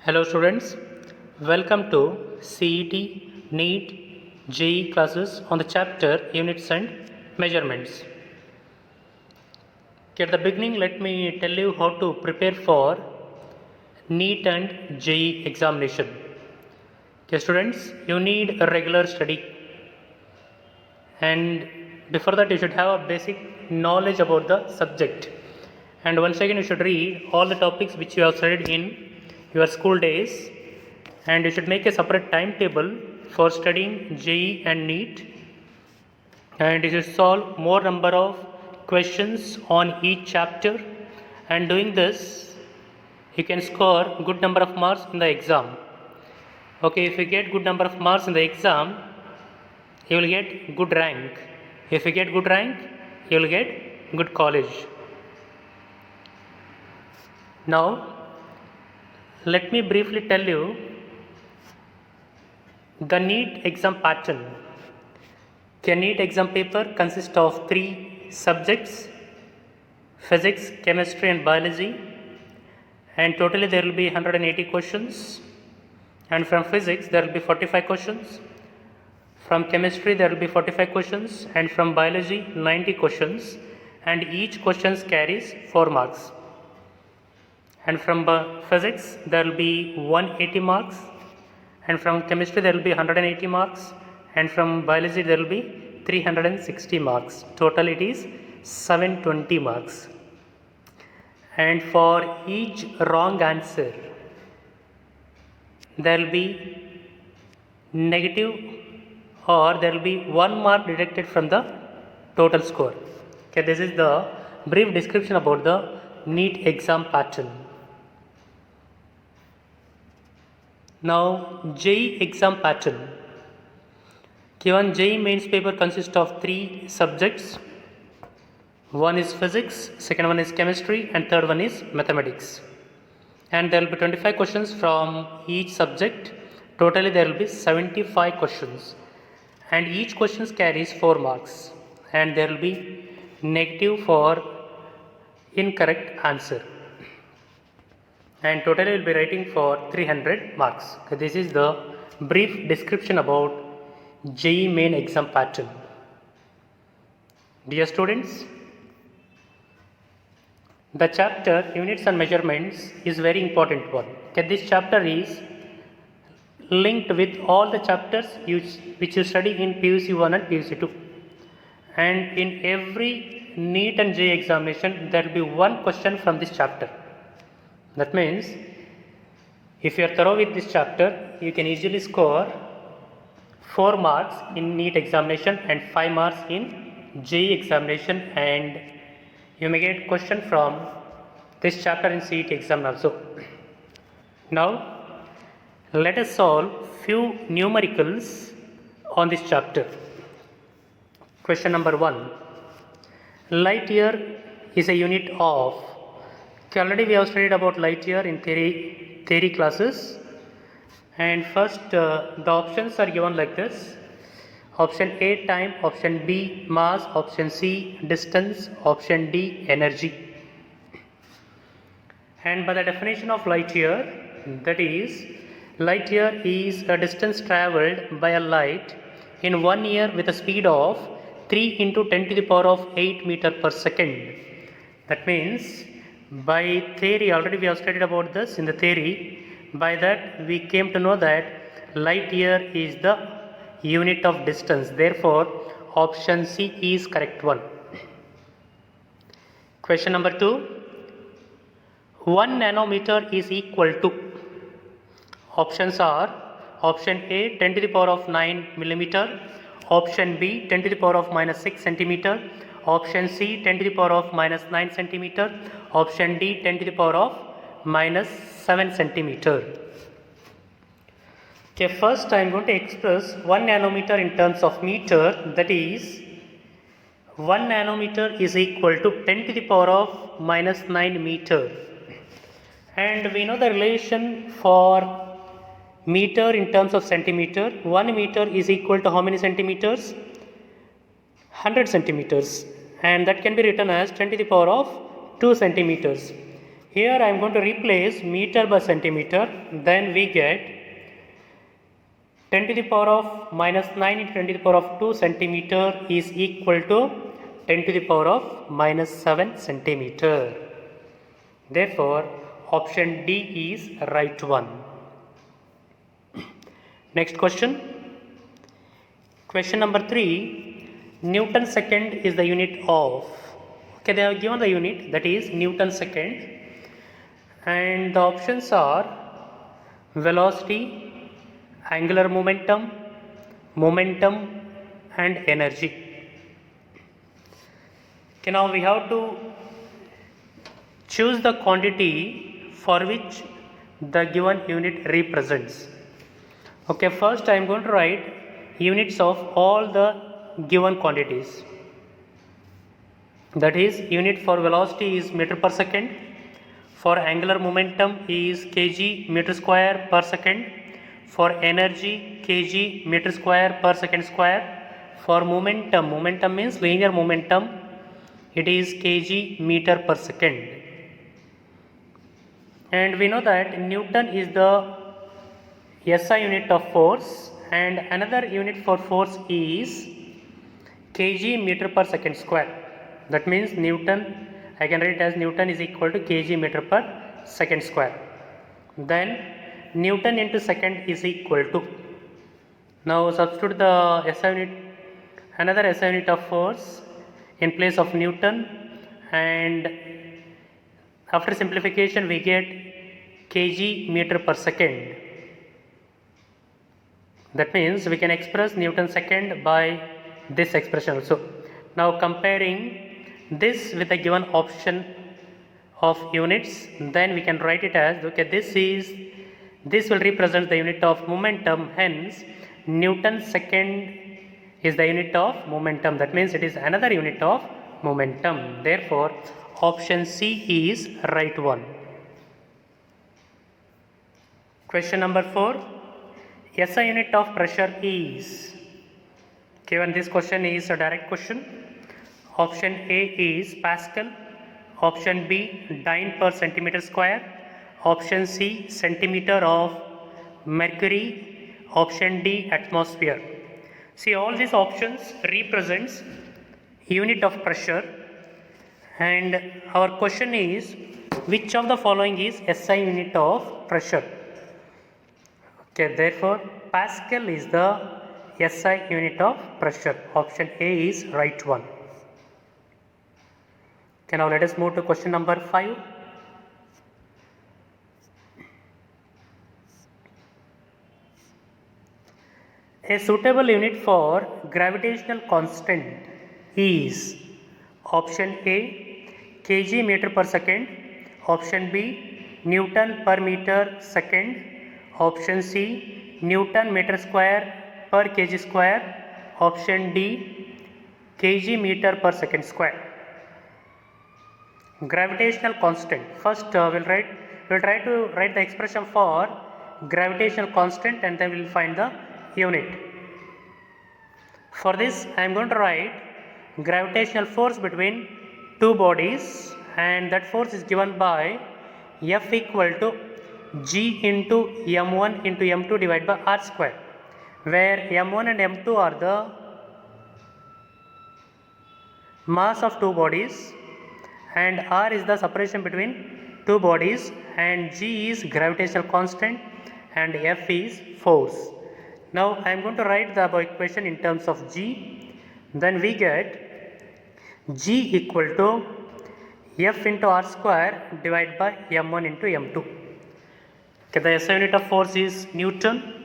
Hello students, welcome to CET, NEET, JEE classes on the chapter Units and Measurements. Okay, at the beginning let me tell you how to prepare for NEET and JEE examination. Okay students, you need a regular study and before that you should have a basic knowledge about the subject, and once again you should read all the topics which you have studied in your school days, and you should make a separate timetable for studying JEE and NEET, and you should solve more number of questions on each chapter, and doing this you can score good number of marks in the exam. Okay, if you get good number of marks in the exam, you will get good rank. If you get good rank, you will get good college. Now let me briefly tell you the NEET exam pattern. The NEET exam paper consists of 3 subjects: physics, chemistry and biology, and totally there will be 180 questions, and from physics there will be 45 questions, from chemistry there will be 45 questions, and from biology 90 questions, and each question carries 4 marks. And from physics there will be 180 marks, and from chemistry there will be 180 marks, and from biology there will be 360 marks. Total it is 720 marks. And for each wrong answer there will be negative, or there will be 1 mark deducted from the total score. Okay, this is the brief description about the NEET exam pattern. Now JEE exam pattern. Given JEE mains paper consists of 3 subjects. One is physics, second one is chemistry, and third one is mathematics. And there will be 25 questions from each subject. Totally there will be 75 questions, and each question carries 4 marks, and there will be negative for incorrect answer, and totally will be writing for 300 marks. Okay, this is the brief description about JEE main exam pattern. Dear students, the chapter Units and Measurements is very important one. Okay, this chapter is linked with all the chapters which you study in PUC 1 and PUC 2, and in every NEET and JEE examination there will be one question from this chapter. That means if you are thorough with this chapter, you can easily score 4 marks in NEET examination and 5 marks in JEE examination, and you may get question from this chapter in CET exam also. Now let us solve few numericals on this chapter. Question number 1. Light year is a unit of. Okay, already we have studied about light year in theory classes, and first the options are given like this: option A time, option B mass, option C distance, option D energy. And by the definition of light year, that is, light year is a distance travelled by a light in 1 year with a speed of 3 into 10 to the power of 8 meter per second. That means by theory, already we have studied about this in the theory. By that we came to know that light year is the unit of distance. Therefore option C is correct one. Question number 2. 1 nanometer is equal to. Options are option A 10 to the power of 9 millimeter, option B 10 to the power of minus 6 centimeter, option C 10 to the power of minus 9 centimeter, option D 10 to the power of minus 7 centimeter. Okay, first I am going to express 1 nanometer in terms of meter. That is, 1 nanometer is equal to 10 to the power of minus 9 meter, and we know the relation for meter in terms of centimeter. 1 meter is equal to how many centimeters? 100 centimeters, and that can be written as 10 to the power of 2 centimeters. Here I am going to replace meter by centimeter, then we get 10 to the power of minus 9 into 10 to the power of 2 centimeter is equal to 10 to the power of minus 7 centimeter. Therefore, option D is right one. Next question. Question number 3. Newton second is the unit of. Okay, they have given the unit, that is Newton second, and the options are velocity, angular momentum, momentum and energy. Okay, now we have to choose the quantity for which the given unit represents. Okay, first I am going to write units of all the given quantities. That is, unit for velocity is meter per second, for angular momentum is kg meter square per second, for energy kg meter square per second square, for momentum, momentum means linear momentum, it is kg meter per second. And we know that Newton is the SI unit of force, and another unit for force is kg meter per second square. That means Newton, I can write it as Newton is equal to kg meter per second square. Then Newton into second is equal to, now substitute the SI unit, another SI unit of force in place of Newton, and after simplification we get kg meter per second. That means we can express Newton second by this expression also. Now comparing this with the given option of units, then we can write it as, okay, this will represent the unit of momentum, hence Newton second is the unit of momentum. That means it is another unit of momentum. Therefore, option C is right one. Question number 4. SI unit of pressure is, given this question is a direct question. Option A is Pascal, option B dyne per centimeter square, option C centimeter of mercury, option D atmosphere. See, all these options represents unit of pressure, and our question is which of the following is SI unit of pressure. Okay, therefore Pascal is the SI unit of pressure. Option A is right one. Okay, now let us move to question number 5. A suitable unit for gravitational constant is option A kg meter per second, option B Newton per meter second, option C Newton meter square per kg square, option D kg meter per second square. Gravitational constant. First we'll try to write the expression for gravitational constant, and then we'll find the unit. For this I am going to write gravitational force between two bodies, and that force is given by F equal to G into m1 into m2 divided by r square, where m1 and m2 are the mass of two bodies, and r is the separation between two bodies, and G is gravitational constant, and F is force. Now I am going to write the above equation in terms of G. Then we get G equal to F into r square divided by m1 into m2. Okay, the SI unit of force is Newton,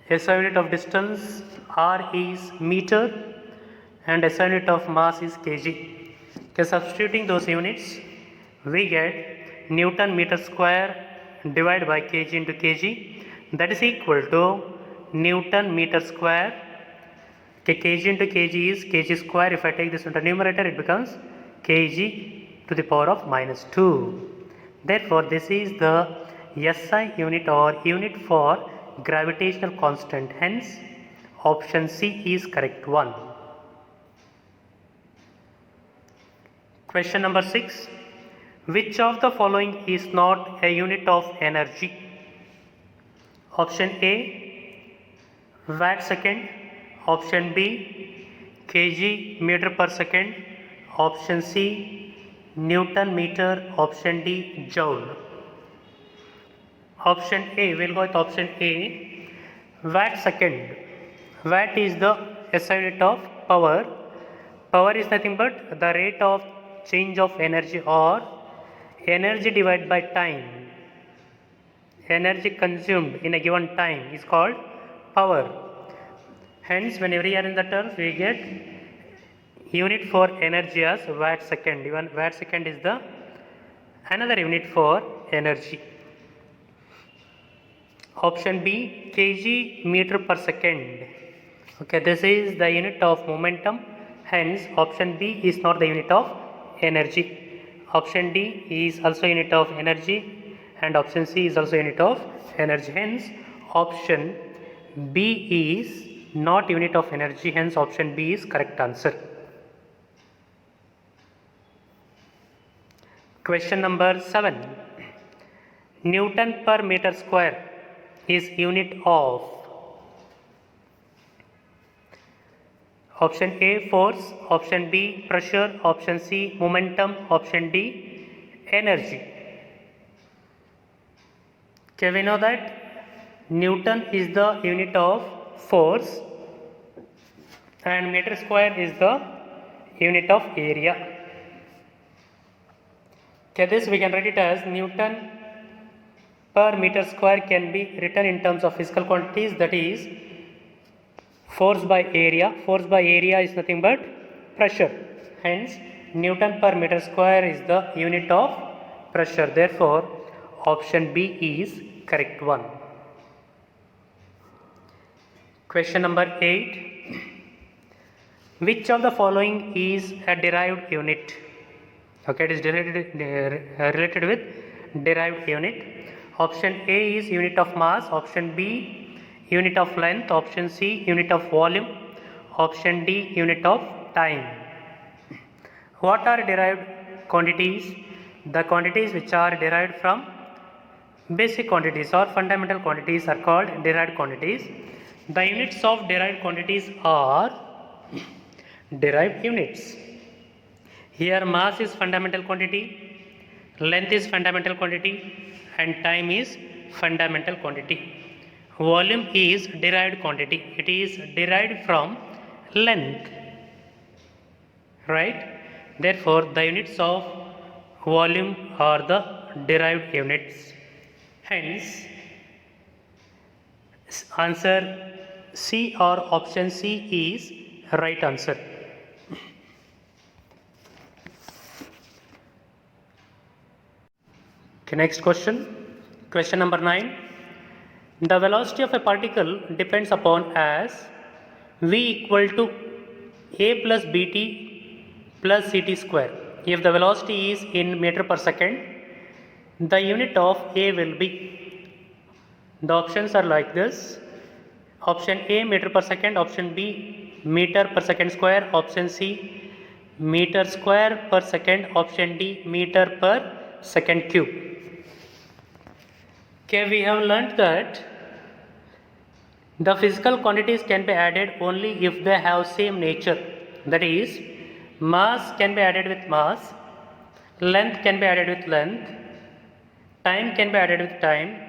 SI unit of distance r is meter, and SI unit of mass is kg. Okay, substituting those units, we get Newton meter square divided by kg into kg, that is equal to Newton meter square. Okay, kg into kg is kg square. If I take this into numerator, it becomes kg to the power of minus 2. Therefore, this is the SI unit or unit for gravitational constant. Hence, option C is correct one. Question number 6. Which of the following is not a unit of energy? Option A, watt second. Option B, kg meter per second. Option C, Newton meter. Option D, joule. Option A, we'll go with option A, watt second. Watt is the SI unit of power. Power is nothing but the rate of change of energy or energy divided by time. Energy consumed in a given time is called power. Hence, whenever we are in the terms, we get unit for energy as watt second. Even watt second is the another unit for energy. Option B, kg meter per second. Okay, this is the unit of momentum. Hence, option B is not the unit of energy. Option D is also unit of energy, and option C is also unit of energy. Hence, option B is not unit of energy. Hence, option B is correct answer. Question number 7. Newton per meter square is unit of option A, force. Option B, pressure. Option C, momentum. Option D, energy. Okay, we know that Newton is the unit of force and meter square is the unit of area. Okay, this we can write it as Newton per meter square can be written in terms of physical quantities, that is force by area. Force by area is nothing but pressure. Hence, Newton per meter square is the unit of pressure. Therefore, option B is correct one. Question number 8. Which of the following is a derived unit? Okay, it is related with derived unit. Option A is unit of mass. Option B, unit of length. Option C, unit of volume. Option D, unit of time. What are derived quantities? The quantities which are derived from basic quantities or fundamental quantities are called derived quantities. The units of derived quantities are derived units. Here mass is fundamental quantity, length is fundamental quantity, and time is fundamental quantity. Volume is derived quantity. It is derived from length, right? Therefore, the units of volume are the derived units. Hence, answer C or option C is right answer. Okay, next question. Question number 9. The velocity of a particle depends upon as v equal to a plus bt plus ct square. If the velocity is in meter per second, the unit of a will be. The options are like this. Option A, meter per second. Option B, meter per second square. Option C, meter square per second. Option D, meter per second cube. Okay, we have learnt that the physical quantities can be added only if they have same nature. That is, mass can be added with mass, length can be added with length, time can be added with time,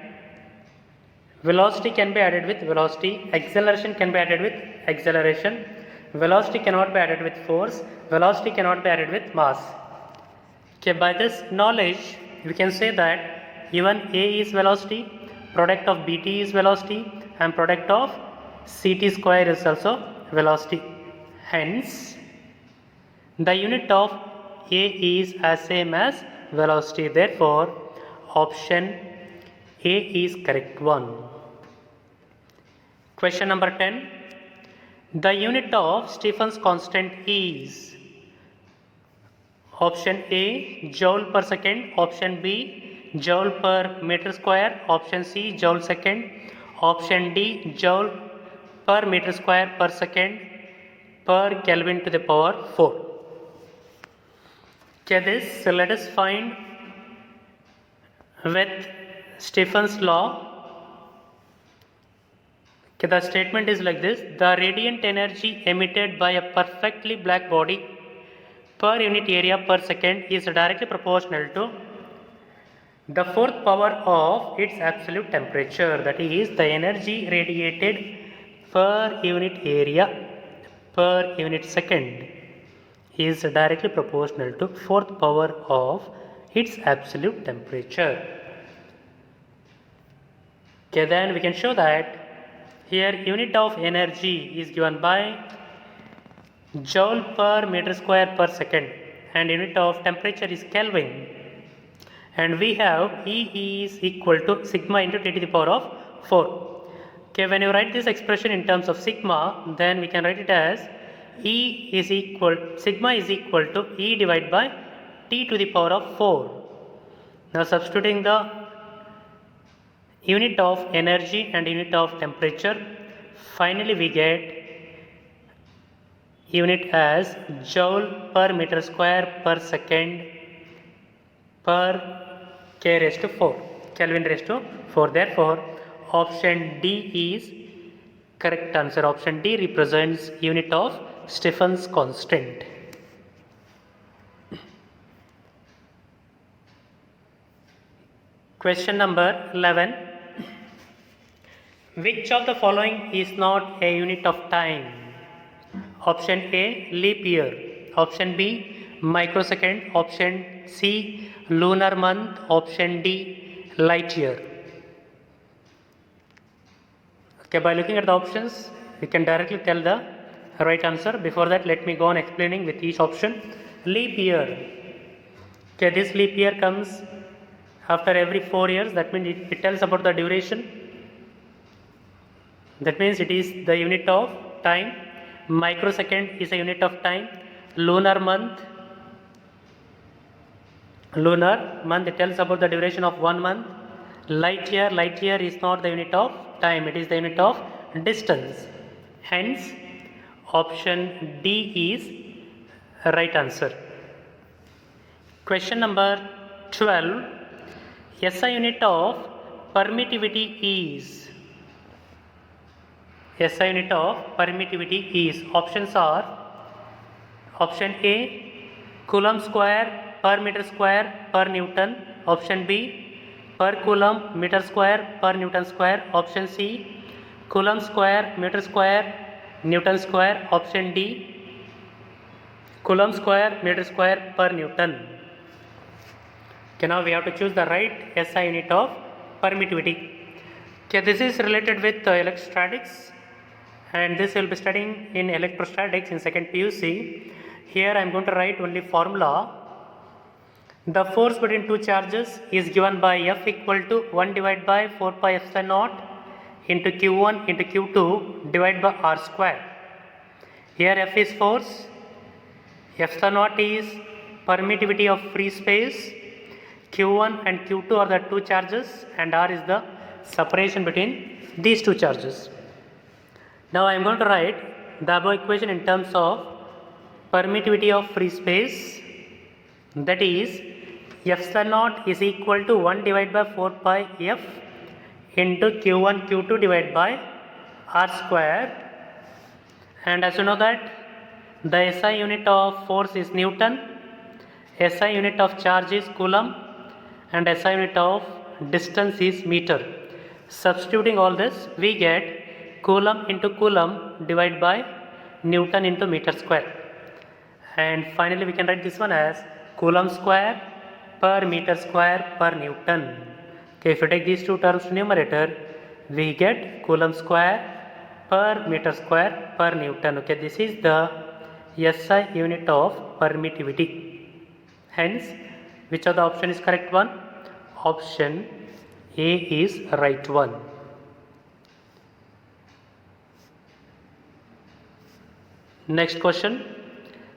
velocity can be added with velocity, acceleration can be added with acceleration, velocity cannot be added with force, velocity cannot be added with mass. Okay, by this knowledge, we can say that even a is velocity, product of bt is velocity, and product of ct square is also velocity. Hence, the unit of a is as same as velocity. Therefore, option A is correct one. Question number 10. The unit of Stephen's constant is option A, joule per second. Option B, joule per meter square. Option C, joule second. Option D, joule per meter square per second per Kelvin to the power 4. Okay, this, so let us find with Stephen's law. Okay, the statement is like this: the radiant energy emitted by a perfectly black body per unit area per second is directly proportional to the fourth power of its absolute temperature, that is the energy radiated per unit area per unit second is directly proportional to fourth power of its absolute temperature. Okay, then we can show that here unit of energy is given by joule per meter square per second and unit of temperature is Kelvin, and we have E is equal to sigma into 10 to the power of 4. Okay, when you write this expression in terms of sigma, then we can write it as E is equal, sigma is equal to E divided by T to the power of 4. Now substituting the unit of energy and unit of temperature, finally we get unit as joule per meter square per second per K raised to 4, Kelvin raised to 4. Therefore, option D is correct answer. Option D represents unit of Stephen's constant. Question number 11. Which of the following is not a unit of time? Option A, leap year. Option B, microsecond. Option C, lunar month. Option D, light year. Okay, by looking at the options, we can directly tell the right answer. Before that, let me go on explaining with each option. Leap year. Okay, this leap year comes after every 4 years. That means it tells about the duration. That means it is the unit of time. Microsecond is a unit of time. Lunar month, it tells about the duration of 1 month. Light year is not the unit of time, it is the unit of distance. Hence, option D is right answer. Question number 12. SI unit of permittivity is. SI unit of permittivity is. Options are option A, Coulomb square per meter square per Newton. Option B, per Coulomb meter square per Newton square. Option C, Coulomb square meter square Newton square. Option D, Coulomb square meter square per Newton. Okay, now we have to choose the right SI unit of permittivity. Okay, this is related with electrostatics, and this will be studying in electrostatics in second PUC. Here I am going to write only formula. The force between two charges is given by F equal to 1 divided by 4 pi epsilon naught into Q1 into Q2 divided by R square. Here F is force, epsilon naught is permittivity of free space, Q1 and Q2 are the two charges, and R is the separation between these two charges. Now I am going to write the above equation in terms of permittivity of free space, that is epsilon naught is equal to 1 divided by 4 pi F into Q1 Q2 divided by R square, and as you know that the SI unit of force is Newton, SI unit of charge is Coulomb, and SI unit of distance is meter. Substituting all this, we get Coulomb into Coulomb divided by Newton into meter square, and finally we can write this one as Coulomb square per meter square per Newton. Okay, if you take these two terms to numerator, we get Coulomb square per meter square per Newton. Okay, this is the SI unit of permittivity. Hence, which of the option is correct one? Option A is right one. Next question.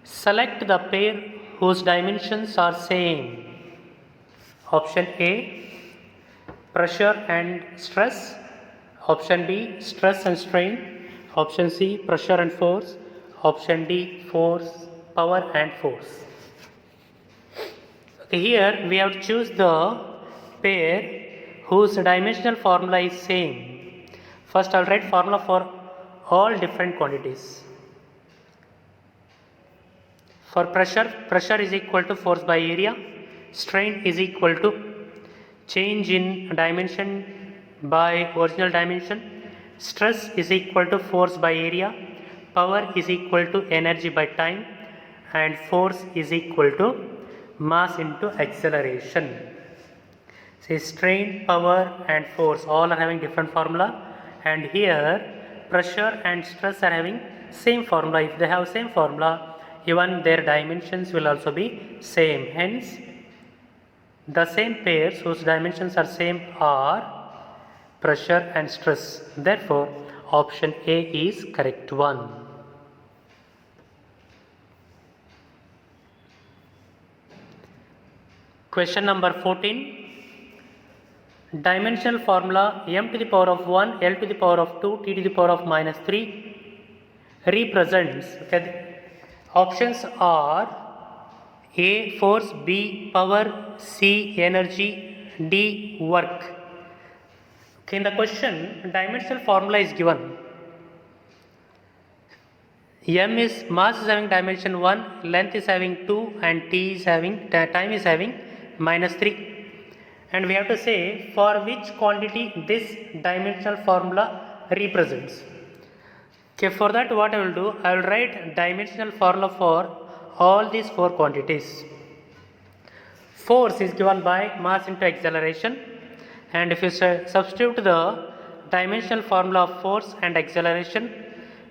Select the pair whose dimensions are same. Option A, pressure and stress. Option B, stress and strain. Option C, pressure and force. Option D, force, power and force. Okay, here we have to choose the pair whose dimensional formula is same. First I'll write formula for all different quantities. For pressure, pressure is equal to force by area. Strain is equal to change in dimension by original dimension. Stress is equal to force by area. Power is equal to energy by time. And force is equal to mass into acceleration. Say strain, power and force all are having different formula, and here pressure and stress are having same formula. If they have same formula, even their dimensions will also be same. Hence, the same pairs whose dimensions are same are pressure and stress. Therefore, option A is correct one. Question number 14. Dimensional formula m to the power of 1, L to the power of 2, T to the power of minus 3 represents, okay, options are A force, B power, C energy, D work. Okay, in the question, dimensional formula is given. M is mass is having dimension 1, length is having 2 and T is having, time is having minus 3. And we have to say for which quantity this dimensional formula represents. Okay, for that what I will do, I will write dimensional formula for all these four quantities. Force is given by mass into acceleration, and if you substitute the dimensional formula of force and acceleration,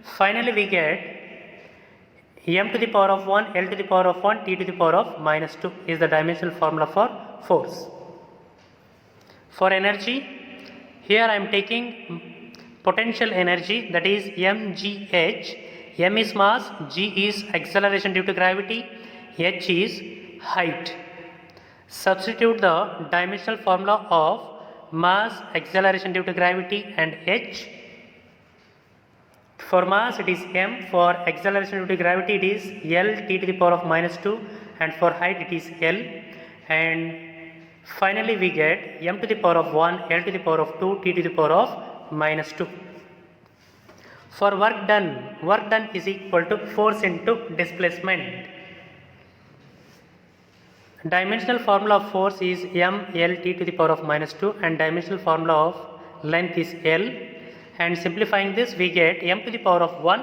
finally we get m to the power of 1, L to the power of 1, T to the power of minus 2 is the dimensional formula for force. For energy, here I am taking potential energy, that is mgh. M is mass, g is acceleration due to gravity, h is height. Substitute the dimensional formula of mass, acceleration due to gravity and h. For mass it is m, for acceleration due to gravity it is L T to the power of minus 2, and for height it is L, and finally we get m to the power of 1, L to the power of 2, T to the power of minus 2. For work done is equal to force into displacement. Dimensional formula of force is m L T to the power of minus 2, and dimensional formula of length is L, and simplifying this we get m to the power of 1,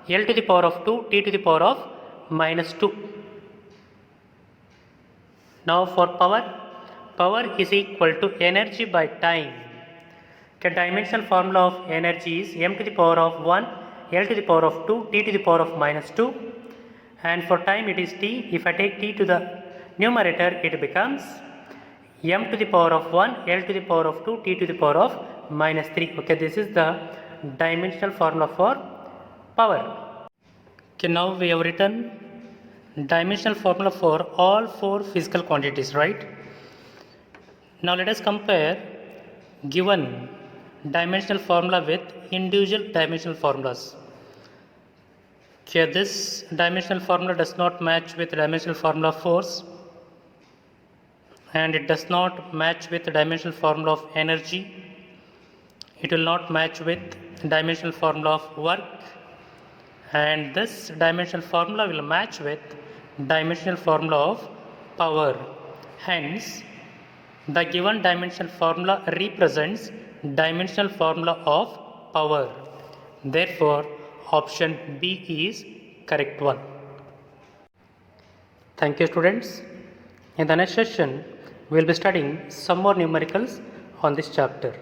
L to the power of 2, T to the power of minus 2. Now for power is equal to energy by time. The dimensional formula of energy is m to the power of 1, L to the power of 2, T to the power of minus 2, and for time it is T. If I take T to the numerator, it becomes m to the power of 1, L to the power of 2, T to the power of minus 3. Okay, this is the dimensional formula for power. Okay, now we have written dimensional formula for all four physical quantities, right? Now let us compare given dimensional formula with individual dimensional formulas. Okay, this dimensional formula does not match with the dimensional formula of force, and it does not match with the dimensional formula of energy. It will not match with dimensional formula of work, and this dimensional formula will match with dimensional formula of power. Hence, the given dimensional formula represents dimensional formula of power. Therefore, option B is correct one. Thank you, students. In the next session, we will be studying some more numericals on this chapter.